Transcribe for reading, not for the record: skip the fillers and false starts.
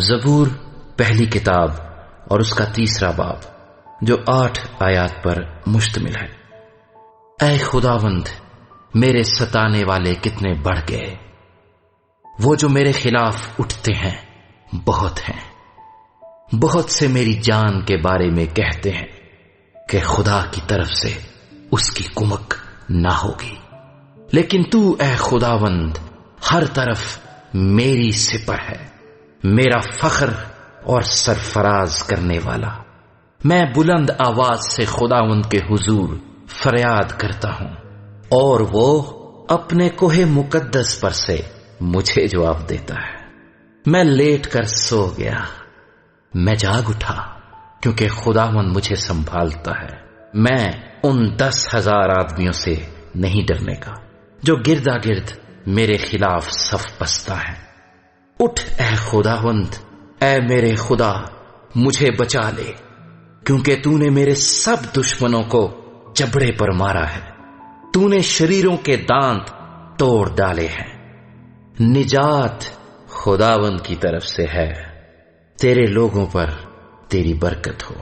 زبور پہلی کتاب اور اس کا 3 باب جو 8 آیات پر مشتمل ہے۔ اے خداوند، میرے ستانے والے کتنے بڑھ گئے، وہ جو میرے خلاف اٹھتے ہیں بہت ہیں۔ بہت سے میری جان کے بارے میں کہتے ہیں کہ خدا کی طرف سے اس کی کمک نہ ہوگی، لیکن تو اے خداوند ہر طرف میری سپر ہے، میرا فخر اور سرفراز کرنے والا۔ میں بلند آواز سے خداوند کے حضور فریاد کرتا ہوں، اور وہ اپنے کوہ مقدس پر سے مجھے جواب دیتا ہے۔ میں لیٹ کر سو گیا، میں جاگ اٹھا کیونکہ خداوند مجھے سنبھالتا ہے۔ میں ان 10,000 آدمیوں سے نہیں ڈرنے کا جو گردا گرد میرے خلاف صف بستا ہے۔ اٹھ اے خداوند، اے میرے خدا، مجھے بچا لے، کیونکہ تو نے میرے سب دشمنوں کو جبڑے پر مارا ہے۔ تو نے شریروں کے دانت توڑ ڈالے ہیں۔ نجات خداوند کی طرف سے ہے، تیرے لوگوں پر تیری برکت ہو۔